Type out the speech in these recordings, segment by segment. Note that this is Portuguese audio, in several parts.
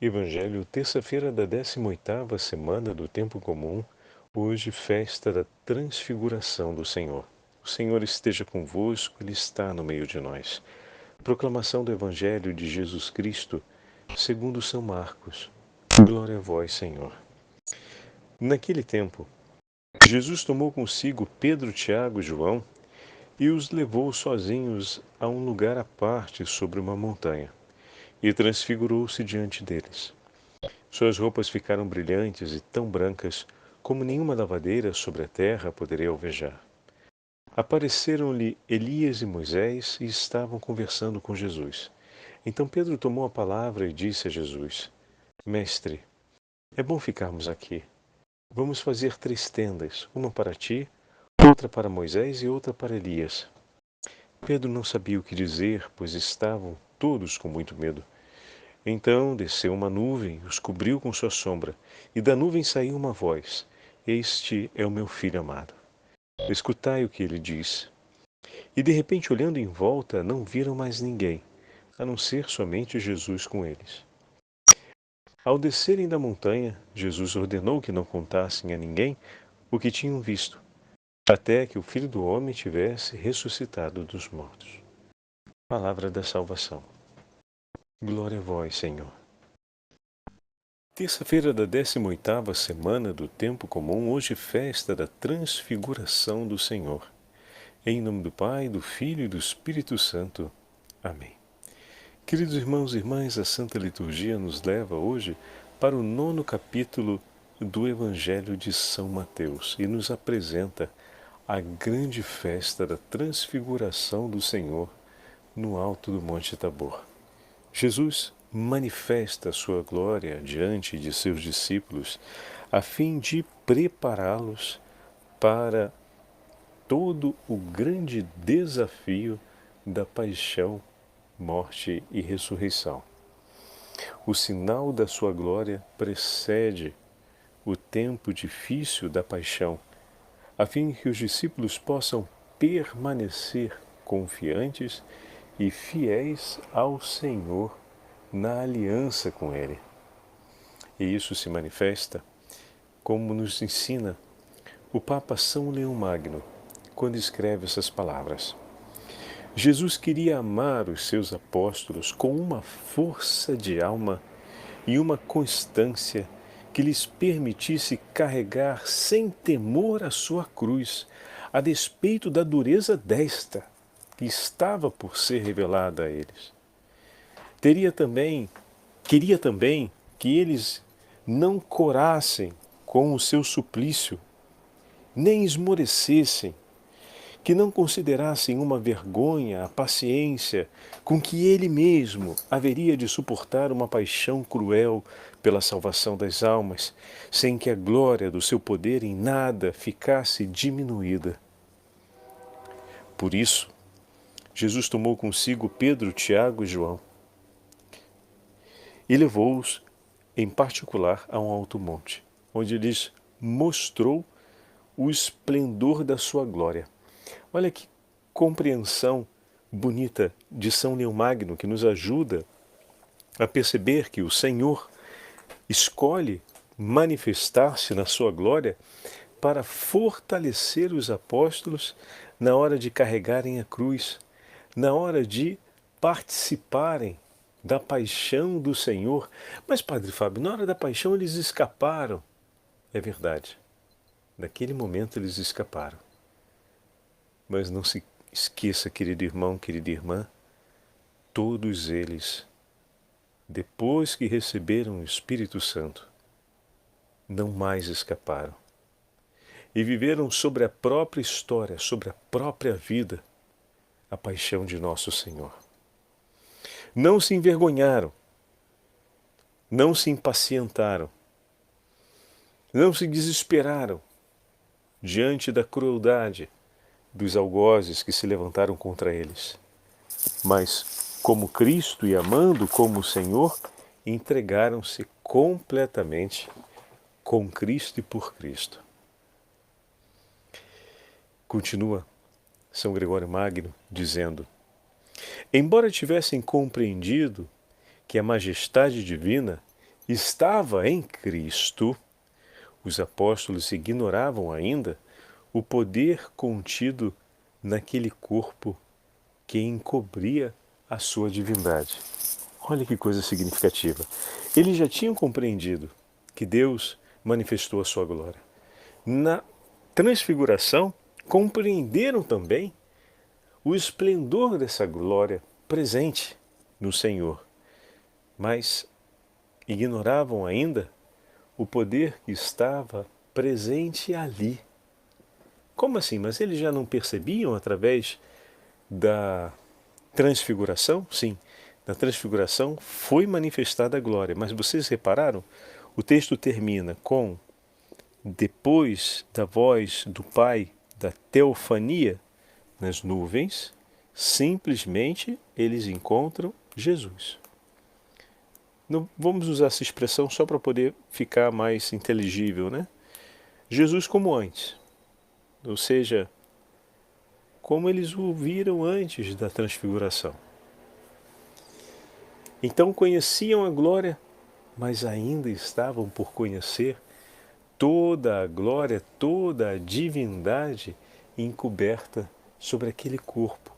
Evangelho, terça-feira da 18ª semana do Tempo Comum, hoje festa da Transfiguração do Senhor. O Senhor esteja convosco, Ele está no meio de nós. Proclamação do Evangelho de Jesus Cristo, segundo São Marcos. Glória a vós, Senhor. Naquele tempo, Jesus tomou consigo Pedro, Tiago e João e os levou sozinhos a um lugar à parte sobre uma montanha, e transfigurou-se diante deles. Suas roupas ficaram brilhantes e tão brancas como nenhuma lavadeira sobre a terra poderia alvejar. Apareceram-lhe Elias e Moisés e estavam conversando com Jesus. Então Pedro tomou a palavra e disse a Jesus: Mestre, é bom ficarmos aqui. Vamos fazer 3 tendas, uma para ti, outra para Moisés e outra para Elias. Pedro não sabia o que dizer, pois estavam todos com muito medo. Então desceu uma nuvem, os cobriu com sua sombra, e da nuvem saiu uma voz: Este é o meu filho amado. Escutai o que ele diz. E de repente, olhando em volta, não viram mais ninguém, a não ser somente Jesus com eles. Ao descerem da montanha, Jesus ordenou que não contassem a ninguém o que tinham visto, até que o Filho do Homem tivesse ressuscitado dos mortos. Palavra da salvação. Glória a vós, Senhor. Terça-feira da 18ª semana do Tempo Comum, hoje festa da Transfiguração do Senhor. Em nome do Pai, do Filho e do Espírito Santo. Amém. Queridos irmãos e irmãs, a Santa Liturgia nos leva hoje para o 9º capítulo do Evangelho de São Mateus e nos apresenta a grande festa da Transfiguração do Senhor no alto do Monte Tabor. Jesus manifesta a sua glória diante de seus discípulos a fim de prepará-los para todo o grande desafio da paixão, morte e ressurreição. O sinal da sua glória precede o tempo difícil da paixão, a fim que os discípulos possam permanecer confiantes e fiéis ao Senhor na aliança com Ele. E isso se manifesta, como nos ensina o Papa São Leão Magno, quando escreve essas palavras. Jesus queria amar os seus apóstolos com uma força de alma e uma constância que lhes permitisse carregar sem temor a sua cruz, a despeito da dureza desta que estava por ser revelada a eles. Queria também que eles não corassem com o seu suplício, nem esmorecessem, que não considerassem uma vergonha a paciência com que ele mesmo haveria de suportar uma paixão cruel pela salvação das almas, sem que a glória do seu poder em nada ficasse diminuída. Por isso, Jesus tomou consigo Pedro, Tiago e João e levou-os, em particular, a um alto monte, onde lhes mostrou o esplendor da sua glória. Olha que compreensão bonita de São Leão Magno, que nos ajuda a perceber que o Senhor escolhe manifestar-se na sua glória para fortalecer os apóstolos na hora de carregarem a cruz, na hora de participarem da paixão do Senhor. Mas, Padre Fábio, na hora da paixão eles escaparam. É verdade. Naquele momento eles escaparam. Mas não se esqueça, querido irmão, querida irmã, todos eles, depois que receberam o Espírito Santo, não mais escaparam. E viveram sobre a própria história, sobre a própria vida, a paixão de nosso Senhor. Não se envergonharam, não se impacientaram, não se desesperaram diante da crueldade dos algozes que se levantaram contra eles. Mas, como Cristo e amando como o Senhor, entregaram-se completamente com Cristo e por Cristo. Continua São Gregório Magno dizendo: embora tivessem compreendido que a majestade divina estava em Cristo, os apóstolos ignoravam ainda o poder contido naquele corpo que encobria a sua divindade. Olha que coisa significativa. Eles já tinham compreendido que Deus manifestou a sua glória. Na transfiguração, compreenderam também o esplendor dessa glória presente no Senhor, mas ignoravam ainda o poder que estava presente ali. Como assim? Mas eles já não percebiam através da transfiguração? Sim, na transfiguração foi manifestada a glória, mas vocês repararam? O texto termina com: depois da voz do Pai, da teofania nas nuvens, simplesmente eles encontram Jesus. Não vamos usar essa expressão só para poder ficar mais inteligível, né? Jesus como antes, ou seja, como eles o viram antes da transfiguração. Então conheciam a glória, mas ainda estavam por conhecer toda a glória, toda a divindade encoberta sobre aquele corpo,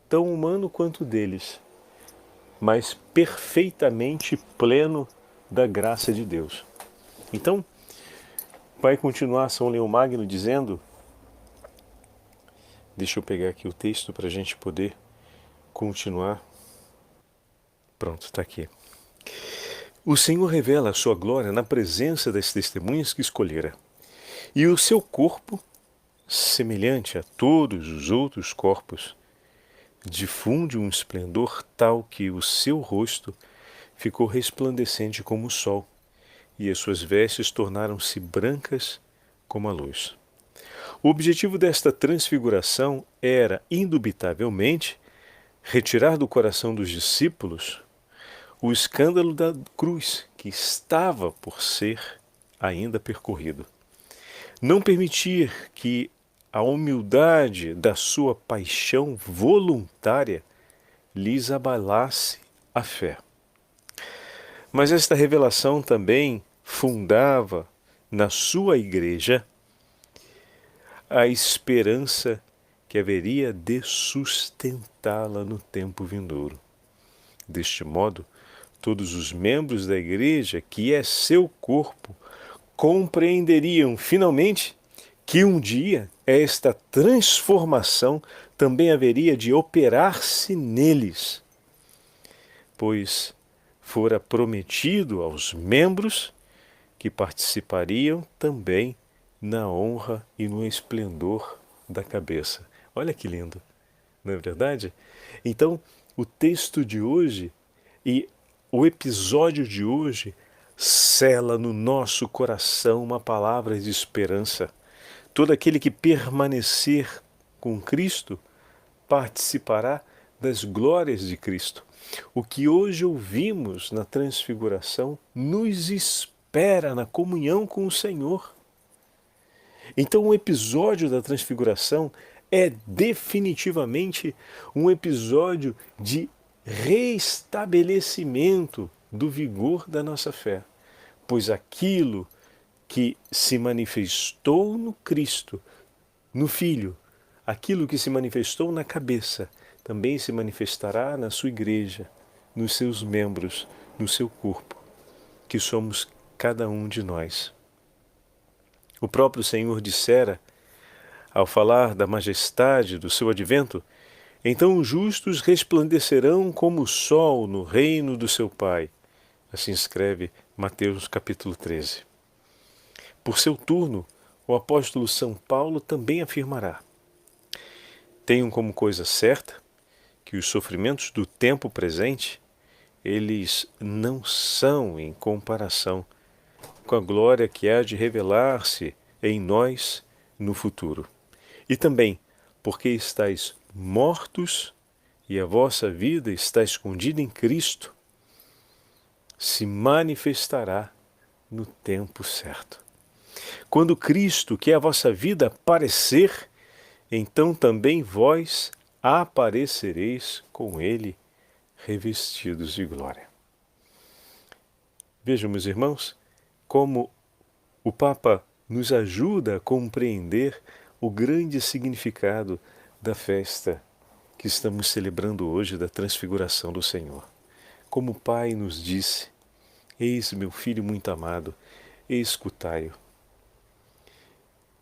tão humano quanto o deles, mas perfeitamente pleno da graça de Deus. Então, vai continuar São Leão Magno dizendo, deixa eu pegar aqui o texto para a gente poder continuar. Pronto, está aqui. O Senhor revela a sua glória na presença das testemunhas que escolhera, e o seu corpo, semelhante a todos os outros corpos, difunde um esplendor tal que o seu rosto ficou resplandecente como o sol, e as suas vestes tornaram-se brancas como a luz. O objetivo desta transfiguração era, indubitavelmente, retirar do coração dos discípulos o escândalo da cruz que estava por ser ainda percorrido. Não permitir que a humildade da sua paixão voluntária lhes abalasse a fé. Mas esta revelação também fundava na sua igreja a esperança que haveria de sustentá-la no tempo vindouro. Deste modo, todos os membros da igreja, que é seu corpo, compreenderiam finalmente que um dia esta transformação também haveria de operar-se neles, pois fora prometido aos membros que participariam também na honra e no esplendor da cabeça. Olha que lindo, não é verdade? Então, o texto de hoje e o episódio de hoje sela no nosso coração uma palavra de esperança. Todo aquele que permanecer com Cristo participará das glórias de Cristo. O que hoje ouvimos na transfiguração nos espera na comunhão com o Senhor. Então, o episódio da transfiguração é definitivamente um episódio de reestabelecimento do vigor da nossa fé, pois aquilo que se manifestou no Cristo, no Filho, aquilo que se manifestou na cabeça, também se manifestará na sua igreja, nos seus membros, no seu corpo, que somos cada um de nós. O próprio Senhor dissera, ao falar da majestade do seu advento, então os justos resplandecerão como o sol no reino do seu Pai. Assim escreve Mateus capítulo 13. Por seu turno, o apóstolo São Paulo também afirmará: tenham como coisa certa que os sofrimentos do tempo presente, eles não são em comparação com a glória que há de revelar-se em nós no futuro. E também porque estáis mortos e a vossa vida está escondida em Cristo, se manifestará no tempo certo. Quando Cristo, que é a vossa vida, aparecer, então também vós aparecereis com Ele, revestidos de glória. Vejam, meus irmãos, como o Papa nos ajuda a compreender o grande significado da festa que estamos celebrando hoje, da transfiguração do Senhor. Como o Pai nos disse: eis meu Filho muito amado, escutai-o.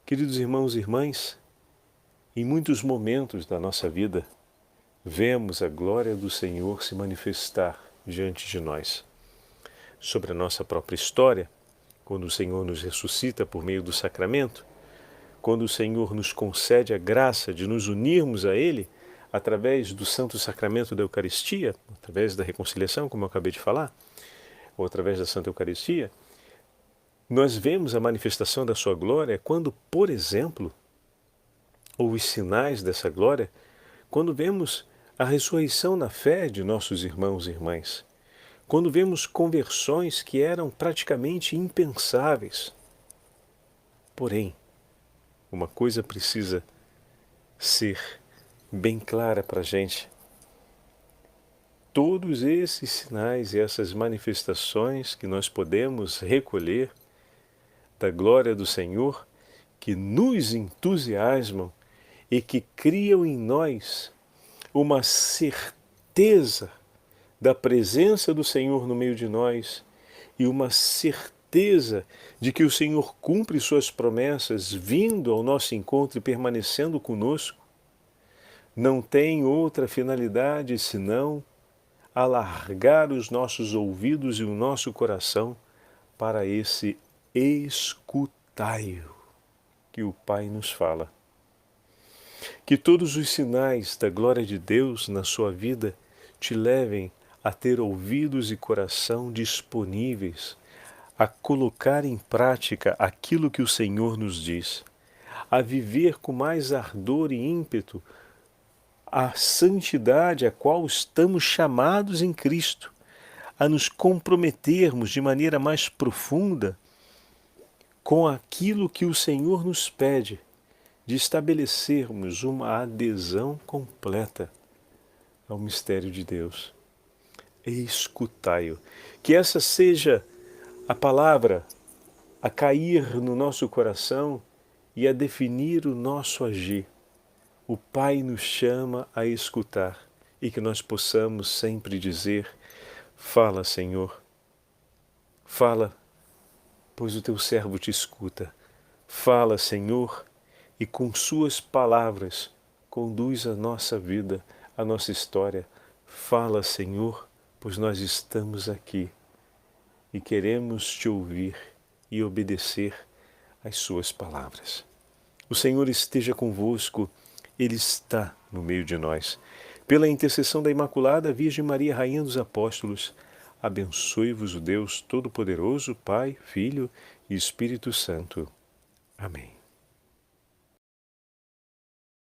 Queridos irmãos e irmãs, em muitos momentos da nossa vida, vemos a glória do Senhor se manifestar diante de nós. Sobre a nossa própria história, quando o Senhor nos ressuscita por meio do sacramento, quando o Senhor nos concede a graça de nos unirmos a Ele através do Santo Sacramento da Eucaristia, através da reconciliação, como eu acabei de falar, ou através da Santa Eucaristia, nós vemos a manifestação da sua glória quando, por exemplo, ou os sinais dessa glória, quando vemos a ressurreição na fé de nossos irmãos e irmãs, quando vemos conversões que eram praticamente impensáveis. Porém, uma coisa precisa ser bem clara para a gente. Todos esses sinais e essas manifestações que nós podemos recolher da glória do Senhor, que nos entusiasmam e que criam em nós uma certeza da presença do Senhor no meio de nós e uma certeza de que o Senhor cumpre suas promessas vindo ao nosso encontro e permanecendo conosco, não tem outra finalidade senão alargar os nossos ouvidos e o nosso coração para esse escutai-o que o Pai nos fala. Que todos os sinais da glória de Deus na sua vida te levem a ter ouvidos e coração disponíveis a colocar em prática aquilo que o Senhor nos diz, a viver com mais ardor e ímpeto a santidade a qual estamos chamados em Cristo, a nos comprometermos de maneira mais profunda com aquilo que o Senhor nos pede, de estabelecermos uma adesão completa ao mistério de Deus. Escutai-o. Que essa seja a palavra a cair no nosso coração e a definir o nosso agir. O Pai nos chama a escutar e que nós possamos sempre dizer: fala, Senhor, fala, pois o teu servo te escuta. Fala, Senhor, e com suas palavras conduz a nossa vida, a nossa história. Fala, Senhor, pois nós estamos aqui e queremos te ouvir e obedecer às suas palavras. O Senhor esteja convosco, Ele está no meio de nós. Pela intercessão da Imaculada Virgem Maria, Rainha dos Apóstolos, abençoe-vos o Deus Todo-Poderoso, Pai, Filho e Espírito Santo. Amém.